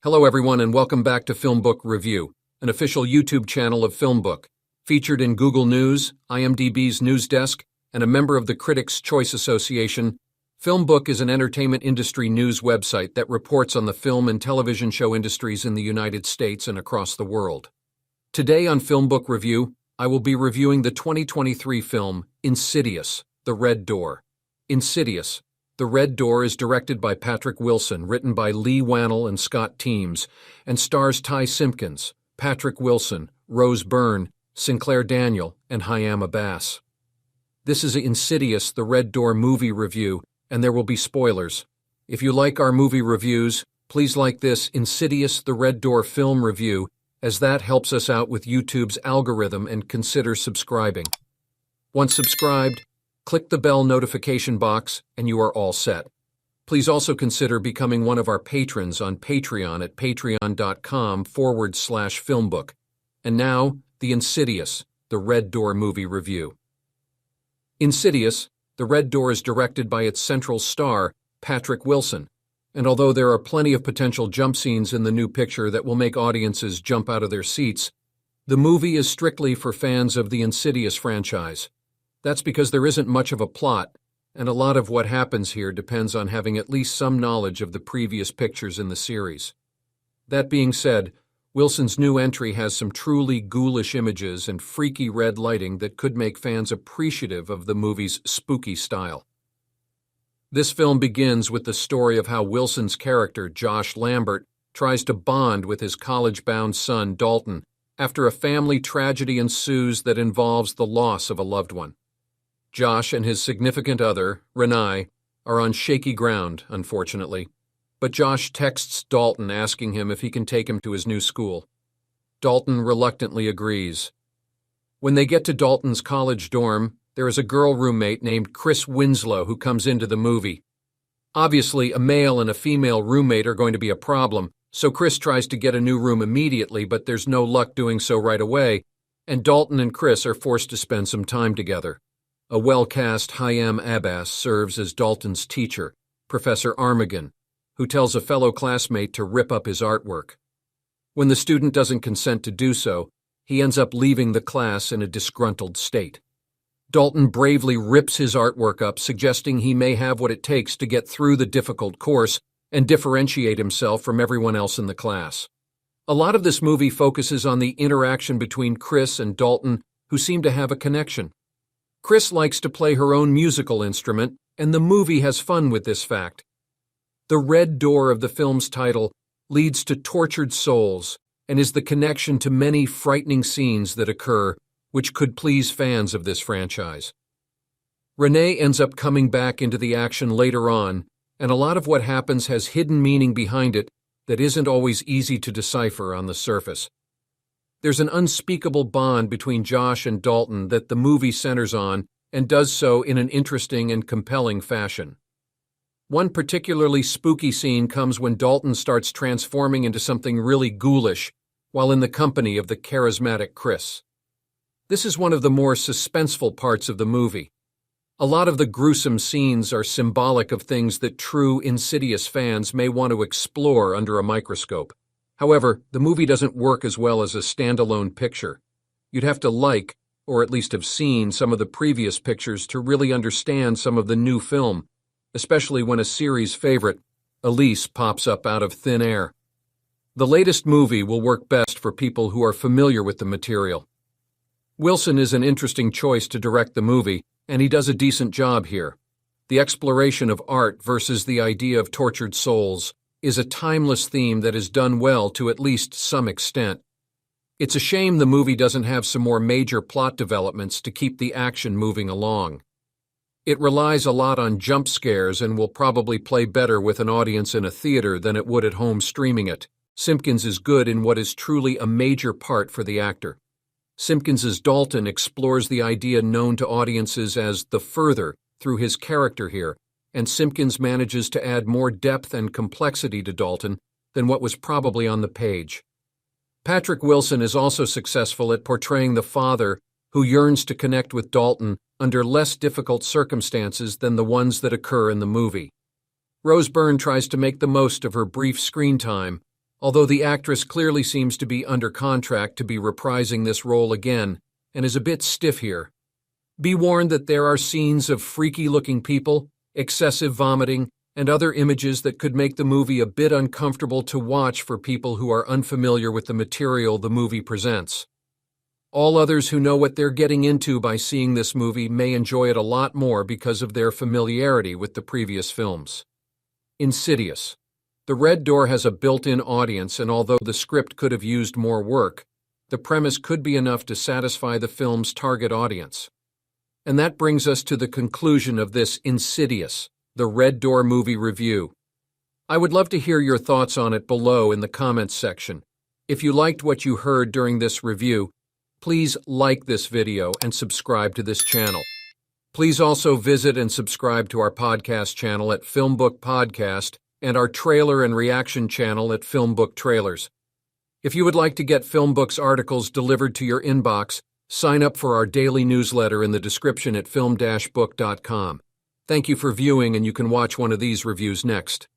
Hello everyone and welcome back to FilmBook Review, an official YouTube channel of FilmBook, featured in Google News, IMDb's news desk, and a member of the Critics' Choice Association. FilmBook is an entertainment industry news website that reports on the film and television show industries in the United States and across the world. Today on FilmBook Review, I will be reviewing the 2023 film Insidious, The Red Door. Insidious, The Red Door is directed by Patrick Wilson, written by Lee Wannell and Scott Teems, and stars Ty Simpkins, Patrick Wilson, Rose Byrne, Sinclair Daniel, and Hayam Abbas. This is Insidious, The Red Door movie review, and there will be spoilers. If you like our movie reviews, please like this Insidious, The Red Door film review, as that helps us out with YouTube's algorithm, and consider subscribing. Once subscribed, click the bell notification box and you are all set. Please also consider becoming one of our patrons on Patreon at patreon.com/filmbook. And now, the Insidious, The Red Door movie review. Insidious, The Red Door is directed by its central star, Patrick Wilson, and although there are plenty of potential jump scenes in the new picture that will make audiences jump out of their seats, the movie is strictly for fans of the Insidious franchise. That's because there isn't much of a plot, and a lot of what happens here depends on having at least some knowledge of the previous pictures in the series. That being said, Wilson's new entry has some truly ghoulish images and freaky red lighting that could make fans appreciative of the movie's spooky style. This film begins with the story of how Wilson's character, Josh Lambert, tries to bond with his college-bound son, Dalton, after a family tragedy ensues that involves the loss of a loved one. Josh and his significant other, Renee, are on shaky ground, unfortunately, but Josh texts Dalton asking him if he can take him to his new school. Dalton reluctantly agrees. When they get to Dalton's college dorm, there is a girl roommate named Chris Winslow who comes into the movie. Obviously, a male and a female roommate are going to be a problem, so Chris tries to get a new room immediately, but there's no luck doing so right away, and Dalton and Chris are forced to spend some time together. A well-cast Hayam Abbas serves as Dalton's teacher, Professor Armagan, who tells a fellow classmate to rip up his artwork. When the student doesn't consent to do so, he ends up leaving the class in a disgruntled state. Dalton bravely rips his artwork up, suggesting he may have what it takes to get through the difficult course and differentiate himself from everyone else in the class. A lot of this movie focuses on the interaction between Chris and Dalton, who seem to have a connection. Chris likes to play her own musical instrument, and the movie has fun with this fact. The red door of the film's title leads to tortured souls and is the connection to many frightening scenes that occur, which could please fans of this franchise. Renee ends up coming back into the action later on, and a lot of what happens has hidden meaning behind it that isn't always easy to decipher on the surface. There's an unspeakable bond between Josh and Dalton that the movie centers on, and does so in an interesting and compelling fashion. One particularly spooky scene comes when Dalton starts transforming into something really ghoulish while in the company of the charismatic Chris. This is one of the more suspenseful parts of the movie. A lot of the gruesome scenes are symbolic of things that true Insidious fans may want to explore under a microscope. However, the movie doesn't work as well as a standalone picture. You'd have to like, or at least have seen, some of the previous pictures to really understand some of the new film, especially when a series favorite, Elise, pops up out of thin air. The latest movie will work best for people who are familiar with the material. Wilson is an interesting choice to direct the movie, and he does a decent job here. The exploration of art versus the idea of tortured souls is a timeless theme that is done well to at least some extent. It's a shame the movie doesn't have some more major plot developments to keep the action moving along. It relies a lot on jump scares and will probably play better with an audience in a theater than it would at home streaming it. Simpkins is good in what is truly a major part for the actor. Simpkins's Dalton explores the idea known to audiences as the further through his character here, and Simpkins manages to add more depth and complexity to Dalton than what was probably on the page. Patrick Wilson is also successful at portraying the father who yearns to connect with Dalton under less difficult circumstances than the ones that occur in the movie. Rose Byrne tries to make the most of her brief screen time, although the actress clearly seems to be under contract to be reprising this role again and is a bit stiff here. Be warned that there are scenes of freaky-looking people, excessive vomiting, and other images that could make the movie a bit uncomfortable to watch for people who are unfamiliar with the material the movie presents. All others who know what they're getting into by seeing this movie may enjoy it a lot more because of their familiarity with the previous films. Insidious. The Red Door has a built-in audience, and although the script could have used more work, the premise could be enough to satisfy the film's target audience. And that brings us to the conclusion of this Insidious, the Red Door movie review. I would love to hear your thoughts on it below in the comments section. If you liked what you heard during this review, please like this video and subscribe to this channel. Please also visit and subscribe to our podcast channel at FilmBook Podcast and our trailer and reaction channel at FilmBook Trailers. If you would like to get FilmBook's articles delivered to your inbox, sign up for our daily newsletter in the description at film-book.com. Thank you for viewing, and you can watch one of these reviews next.